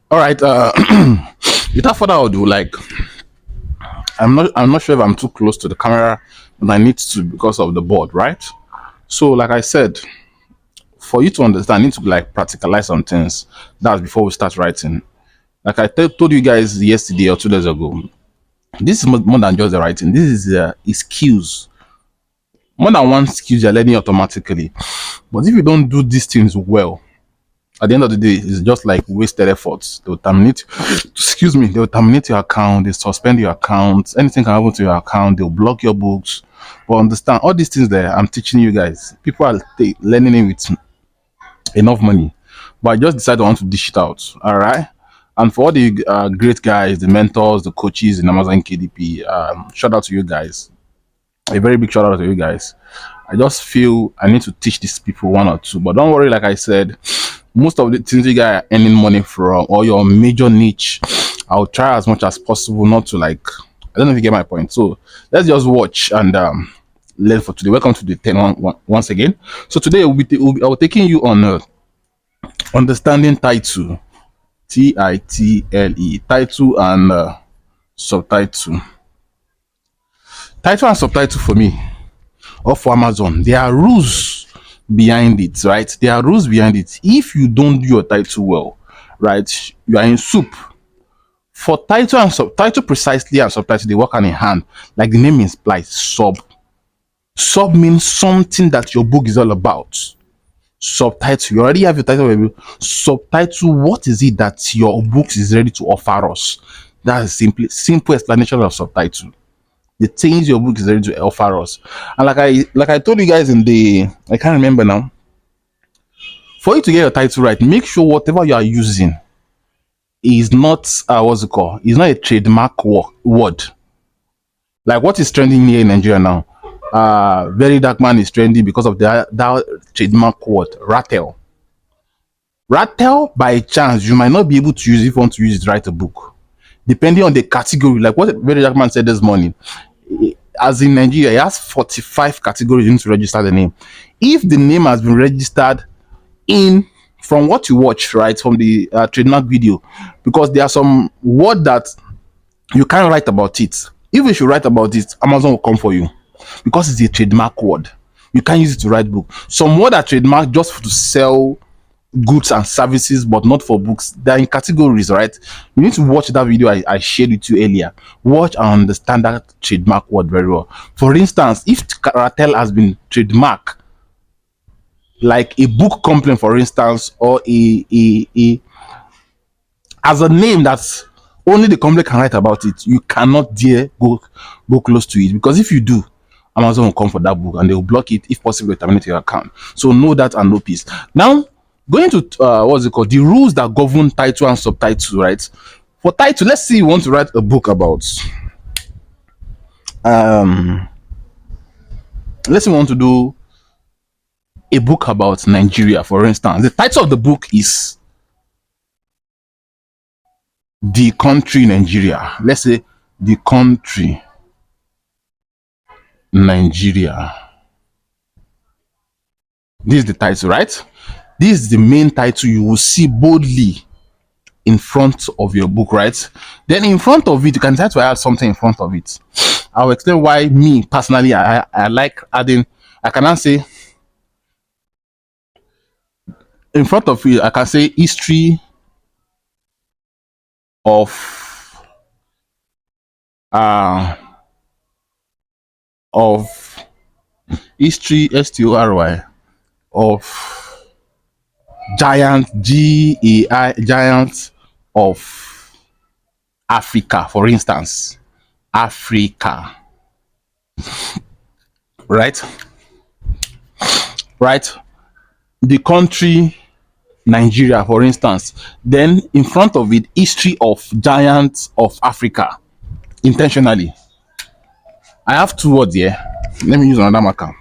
All right. Without further ado, like I'm not sure if I'm too close to the camera, but I need to because of the board, right? So, like I said, for you to understand, I need to like practicalize some things. That's before we start writing. Like told you guys yesterday or 2 days ago, this is more than just the writing. This is skills. More than one skills you're learning automatically. But if you don't do these things well, at the end of the day, it's just like wasted efforts. They will terminate, excuse me, they will terminate your account, they suspend your account, anything can happen to your account, they'll block your books. But understand all these things that I'm teaching you guys, people are learning it with enough money. But I just decided I want to dish it out. All right. And for all the great guys, the mentors, the coaches in Amazon KDP, shout out to you guys. A very big shout out to you guys. I just feel I need to teach these people one or two. But don't worry, like I said, most of the things you guys are earning money from or your major niche, I'll try as much as possible not to like. I don't know if you get my point. So let's just watch and learn for today. Welcome to the 10 once again. So today I'll be taking you on understanding title, title, title and subtitle. Title and subtitle for me or for Amazon, there are rules behind it, right? There are rules behind it. If you don't do your title well, right, you are in soup. For title and subtitle precisely and subtitle, they work hand in hand. Like the name implies, sub. Sub means something that your book is all about. Subtitle, you already have your title review. Subtitle, what is it that your book is ready to offer us? That's simply simple explanation of subtitle. The things your book is ready to offer us. And like I told you guys in the, I can't remember now. For you to get your title right, make sure whatever you are using is not what's it called? Is not a trademark word. Like what is trending here in Nigeria now? Very Dark Man is trending because of that trademark word, rattle. Rattle, by chance, you might not be able to use if you want to use it to write a book. Depending on the category, like what Very Dark Man said this morning, as in Nigeria, it has 45 categories you need to register the name. If the name has been registered in from what you watch, right, from the trademark video, because there are some word that you can't write about it. If you should write about it, Amazon will come for you because it's a trademark word. You can't use it to write book. Some word are trademark just to sell goods and services, but not for books. They're in categories, right? You need to watch that video I shared with you earlier. Watch and understand that trademark word very well. For instance, if cartel has been trademark, like a book complaint, for instance, or a as a name that's only the company can write about it, you cannot dare go close to it, because if you do, Amazon will come for that book and they will block it, if possible terminate your account. So know that and know peace. Now going to what's it called, the rules that govern title and subtitle, right? For title, let's say you want to write a book about um let's say you want to do a book about Nigeria, for instance. The title of the book is The Country Nigeria. Let's say The Country Nigeria. This is the title, right? This is the main title you will see boldly in front of your book, right? Then in front of it, you can try to add something in front of it. I'll explain why me personally I like adding. I can now say in front of it, I can say history of uh of history, STORY, of giants of Africa, for instance. Africa, right? Right? The country Nigeria, for instance. Then in front of it, history of giants of Africa. Intentionally. I have two words here. Let me use another marker.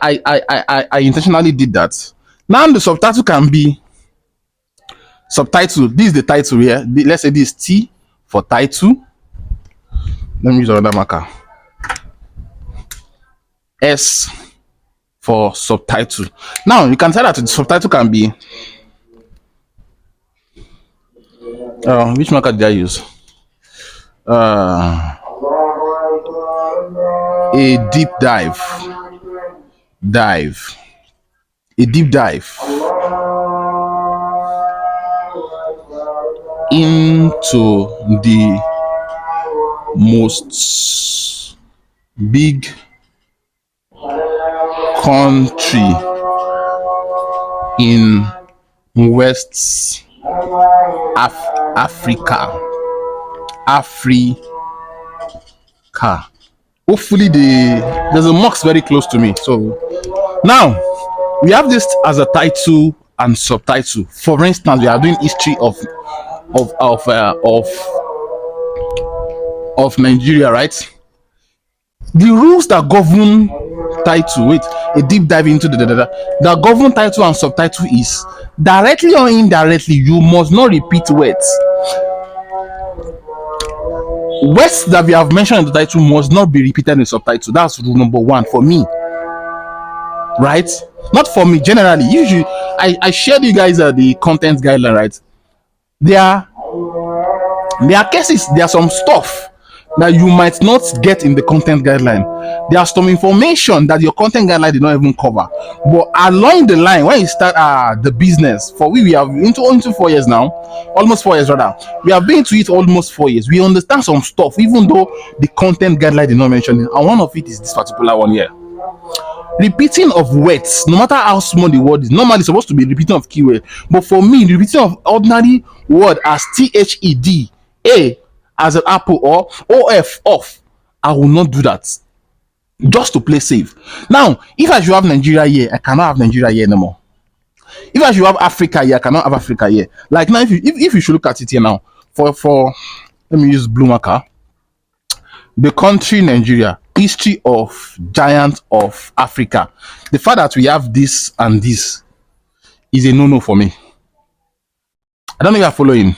I intentionally did that. Now the subtitle can be subtitle. This is the title here. Let's say this T for title. Let me use another marker. S for subtitle. Now you can tell that the subtitle can be Which marker did I use? Uh, a deep dive, a deep dive into the most big country in West Africa. Africa. Hopefully, there's a mosque very close to me. So now we have this as a title and subtitle. For instance, we are doing history of of uh, of of Nigeria, right? The rules that govern title, wait, a deep dive into the govern title and subtitle is directly or indirectly, you must not repeat words that we have mentioned in the title must not be repeated in the subtitle. That's rule number one for me, right? Not for me generally. Usually, I shared you guys the content guideline, right? There there are cases, there are some stuff that you might not get in the content guideline. There are some information that your content guideline did not even cover. But along the line, when you start the business, for we have into 4 years now, almost 4 years rather. We have been to it almost 4 years. We understand some stuff, even though the content guideline did not mention it. And one of it is this particular one here. Repeating of words, no matter how small the word is, normally it's supposed to be repeating of keyword. But for me, the repeating of ordinary word as THED, A as an apple, or OF off, I will not do that. Just to play safe. Now, if I should have Nigeria here, I cannot have Nigeria here anymore. If I should have Africa here, I cannot have Africa here. Like now, if you should look at it here now, for let me use blue marker. The country Nigeria, history of giant of Africa. The fact that we have this and this is a no-no for me. I don't know if you're following,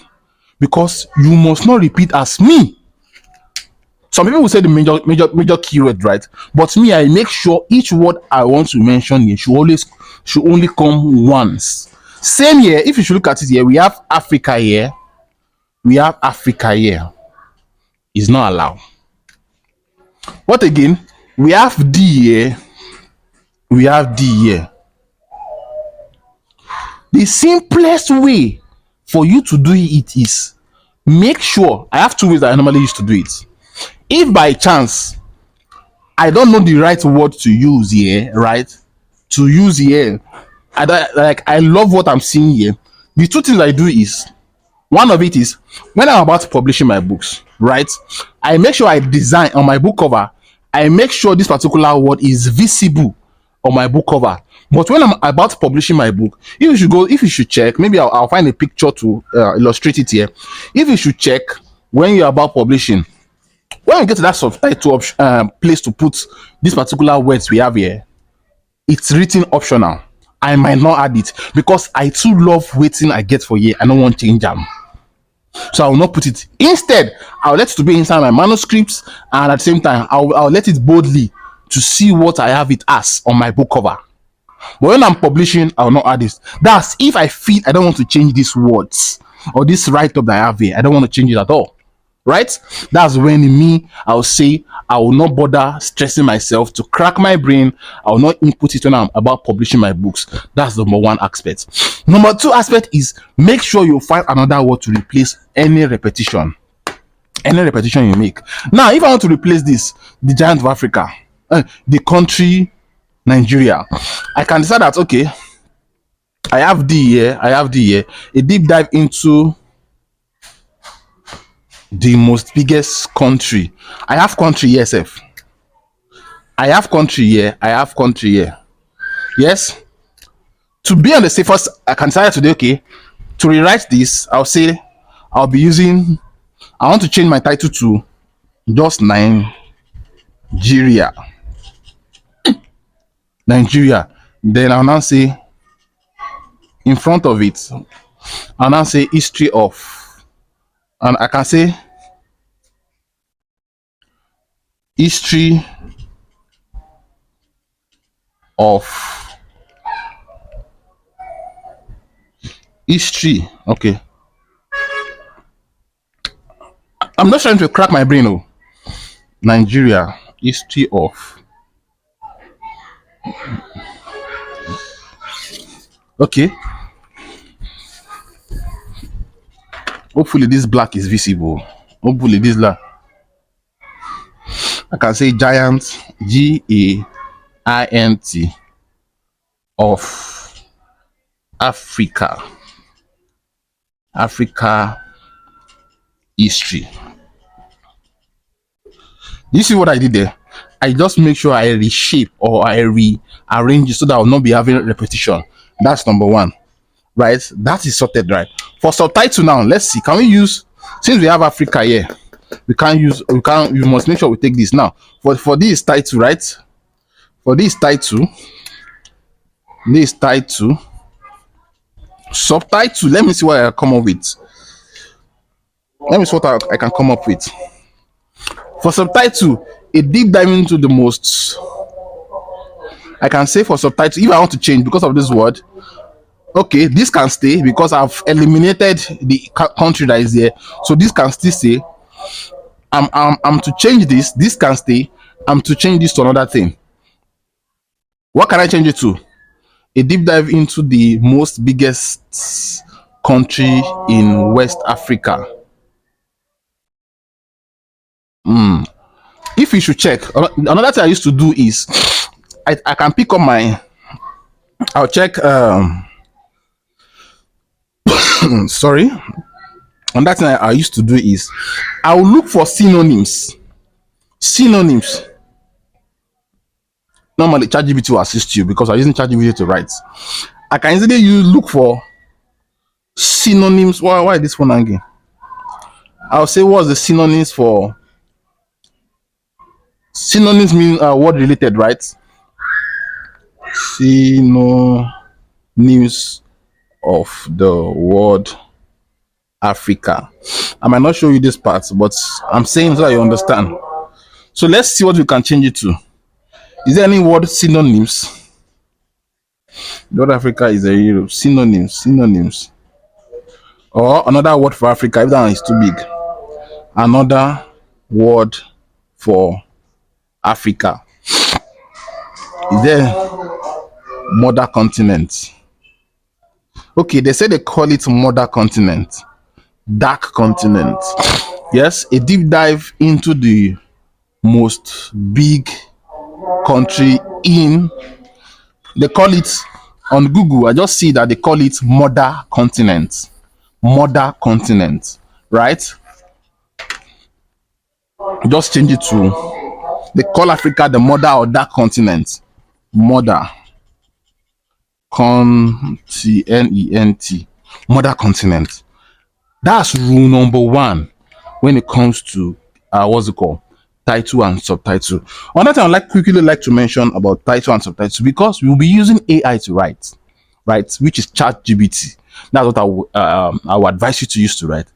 because you must not repeat as me. Some people will say the major keyword, right? But me, I make sure each word I want to mention here should only come once. Same here. If you should look at it here, we have Africa here. We have Africa here. Is not allowed. What again? We have D here. We have D here. The simplest way for you to do it is make sure, I have two ways that I normally used to do it. If by chance I don't know the right word to use here, right? To use here, I love what I'm seeing here. The two things I do is, one of it is when I'm about publishing my books, right? I make sure I design on my book cover. I make sure this particular word is visible on my book cover. But when I'm about publishing my book, if you should check, maybe I'll find a picture to illustrate it here. If you should check when you're about publishing, when you get to that subtitle place to put these particular words we have here, it's written optional. I might not add it because I too love waiting I get for here. I don't want to change them. So I will not put it. Instead, I'll let it to be inside my manuscripts, and at the same time, I'll let it boldly to see what I have it as on my book cover. But when I'm publishing, I will not add this. That's if I feel I don't want to change these words or this write up that I have here. I don't want to change it at all. Right? That's when me, I'll say I will not bother stressing myself to crack my brain. I will not input it when I'm about publishing my books. That's the number one aspect. Number two aspect is make sure you find another word to replace any repetition. Any repetition you make. Now, if I want to replace this, the giant of Africa, the country Nigeria, I can decide that okay, I have D here, a deep dive into the most biggest country. I have country here, sef. I have country here. Yes. To be on the safest, I can decide today, okay, to rewrite this, I'll say I'll be using, I want to change my title to just Nigeria. Nigeria. Then I'll now say, in front of it, I'll now say history of, and I can say history of, history, okay, I'm not trying to crack my brain. Oh, Nigeria history of. Okay, hopefully this black is visible. Hopefully this I can say giant, GAINT, of Africa. Africa history. You see what I did there? I just make sure I reshape or I rearrange it so that I will not be having repetition. That's number one, right? That is sorted, right? For subtitle now, let's see. Can we use, since we have Africa here, we must make sure we take this now. For this title, right? For this title, subtitle, let me see what I come up with. Let me see what I can come up with. For subtitle, a deep dive into the most. I can say for subtitle, if I want to change because of this word, okay, this can stay because I've eliminated the country that is there. So this can still stay. I'm to change this. This can stay. I'm to change this to another thing. What can I change it to? A deep dive into the most biggest country in West Africa. If you should check, another thing I used to do is I can pick up my, I'll check, sorry. Another thing I used to do is I'll look for synonyms. Synonyms. Normally, ChatGPT will assist you because I'm using ChatGPT to write. I can easily look for synonyms. Why this one again? I'll say what's the synonyms for. Synonyms mean word related, right? Synonyms of the word Africa. I might not show you this part, but I'm saying so that you understand. So let's see what we can change it to. Is there any word synonyms? The word Africa is a Europe. Synonyms. Or another word for Africa, if that one is too big. Another word for Africa. Is there mother continent? Okay, they say they call it mother continent. Dark continent. Yes, a deep dive into the most big country in, they call it on Google. I just see that they call it mother continent. Mother continent, right? Just change it to, they call Africa the mother or dark continent. Mother continent. Mother continent. That's rule number one when it comes to what's it called? Title and subtitle. Another thing I'd quickly like to mention about title and subtitle, because we'll be using AI to write, right? Which is ChatGPT. That's what I would advise you to use to write.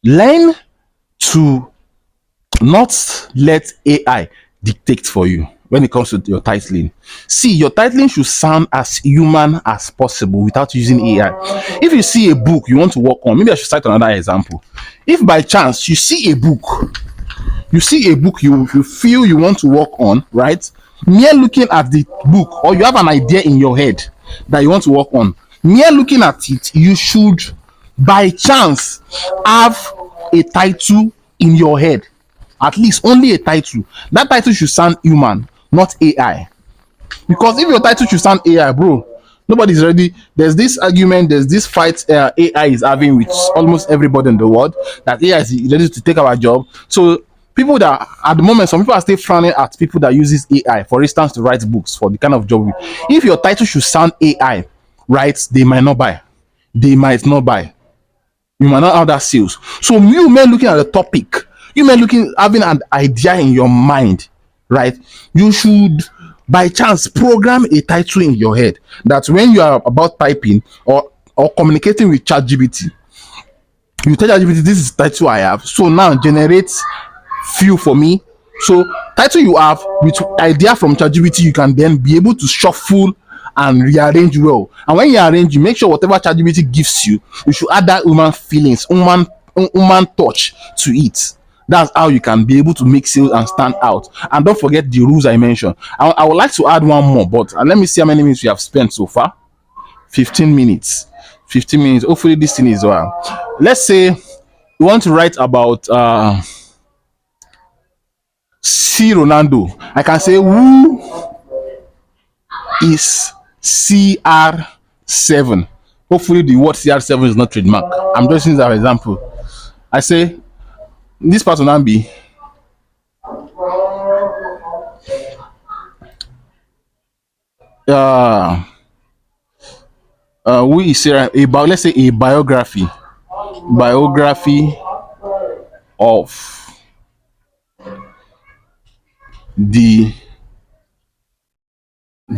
Learn to not let AI dictate for you when it comes to your titling. See, your titling should sound as human as possible without using AI. If you see a book you want to work on, maybe I should cite another example. If by chance you see a book you feel you want to work on, right? Mere looking at the book, or you have an idea in your head that you want to work on, mere looking at it, you should by chance have a title in your head. At least only a title. That title should sound human, not AI. Because if your title should sound AI, bro, nobody's ready. There's this argument, there's this fight AI is having with almost everybody in the world, that AI is ready to take our job. So people that at the moment, some people are still frowning at people that uses AI, for instance, to write books for the kind of job. If your title should sound AI, right, they might not buy. They might not buy. You might not have that sales. So you may looking at the topic, you may having an idea in your mind, right? You should by chance program a title in your head that when you are about typing or communicating with ChatGPT, you tell ChatGPT, this is the title I have, so now generate few for me. So title you have with idea from ChatGPT, you can then be able to shuffle and rearrange well. And when you arrange, you make sure whatever ChatGPT gives you, you should add that human feelings, human touch to it. That's how you can be able to make sales and stand out. And don't forget the rules I mentioned. I would like to add one more, but let me see how many minutes we have spent so far. 15 minutes. 15 minutes. Hopefully, this thing is well. Let's say you want to write about C. Ronaldo. I can say, who is CR7? Hopefully, the word CR7 is not trademark. I'm just using that as an example. I say, this person will be uh, who is Sarah? Let's say a biography of the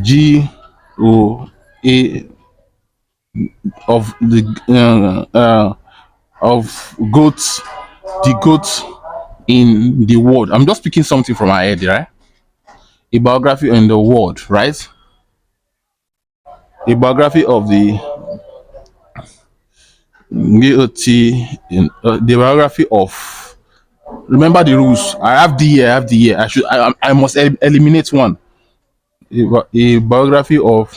G O A of the of goats, the goats in the world. I'm just picking something from my head, right? A biography in the world, right? A biography of the GOT in the biography of. Remember the rules. I have the year. I have the year. I must eliminate one. A biography of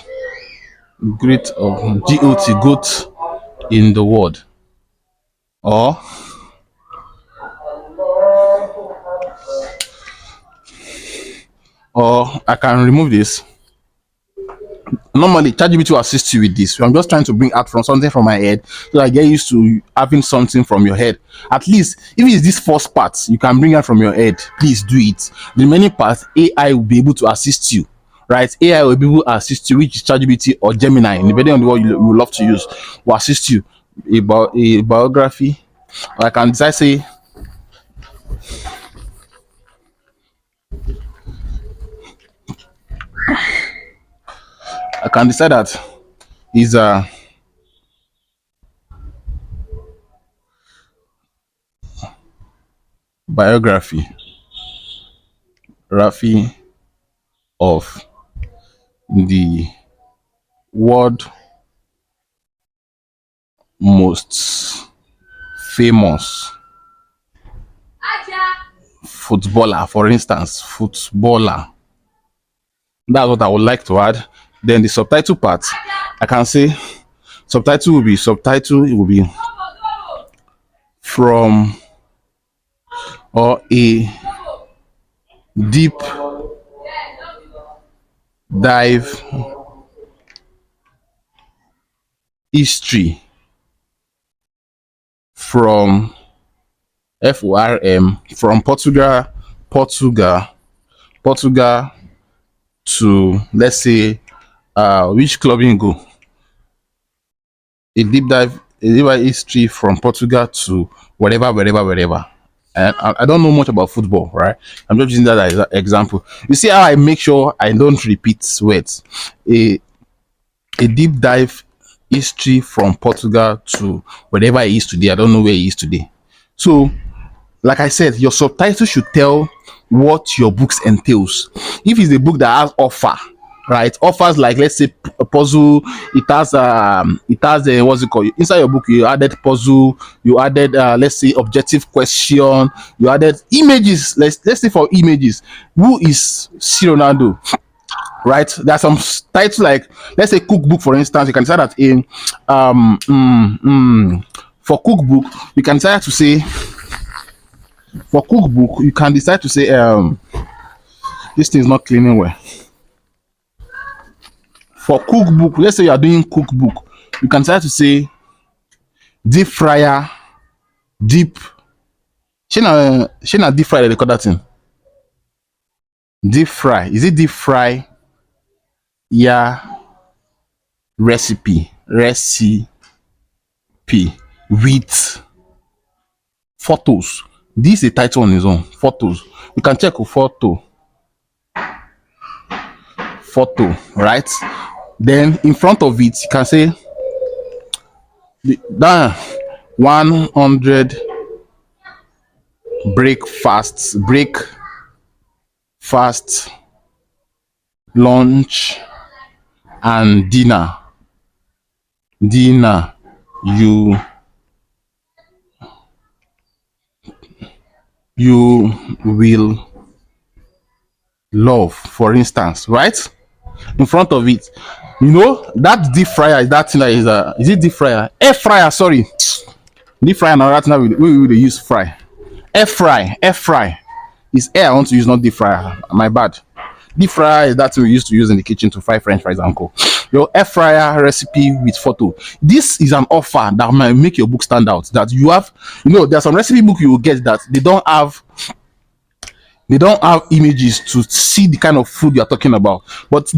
great of GOT goat in the world, or I can remove this. Normally, ChatGPT will assist you with this. So I'm just trying to bring out from something from my head so I get used to having something from your head. At least, if it's this first part, you can bring out from your head. Please do it. The remaining part, AI will be able to assist you. Right? AI will be able to assist you, which is ChatGPT or Gemini, depending on the one you love to use, will assist you about a biography. Or I can decide say I can decide that is a biography, Rafi of the world most famous footballer, for instance, footballer. That's what I would like to add. Then the subtitle part, I can say subtitle. It will be from or a deep dive history from FORM from Portugal to, let's say, which club you go. A deep dive history from Portugal to wherever. And I don't know much about football, right? I'm just using that as an example. You see how I make sure I don't repeat words. A a deep dive history from Portugal to wherever he is today. I don't know where he is today. So, like I said, your subtitle should tell what your books entails. If it's a book that has offer, right? Offers like, let's say, a puzzle. It has what's it called? Inside your book, you added puzzle. You added let's say objective question. You added images. Let's say for images, who is C Ronaldo? Right, there's some titles like, let's say, cookbook, for instance. You can decide that in for cookbook you can decide to say for cookbook you can decide to say this thing is not cleaning well. For cookbook, let's say you are doing cookbook, you can decide to say deep fryer, deep shey na deep fry they dey call that thing. Deep fry, is it deep fry? Yeah, recipe with photos. This is a title on its own. Photos. You can check a photo, right? Then in front of it, you can say that 100 break fast, lunch and dinner you you will love, for instance, right? In front of it, that deep fryer is that thing that is it deep fryer? Air fryer, sorry. Deep fryer now, that thing that we use fry. Air fry is air I want to use, not deep fryer. My bad. Deep fryer is that thing we used to use in the kitchen to fry French fries and co. Your air fryer recipe with photo. This is an offer that might make your book stand out. That you have, there's some recipe book you will get that they don't have images to see the kind of food you're talking about. But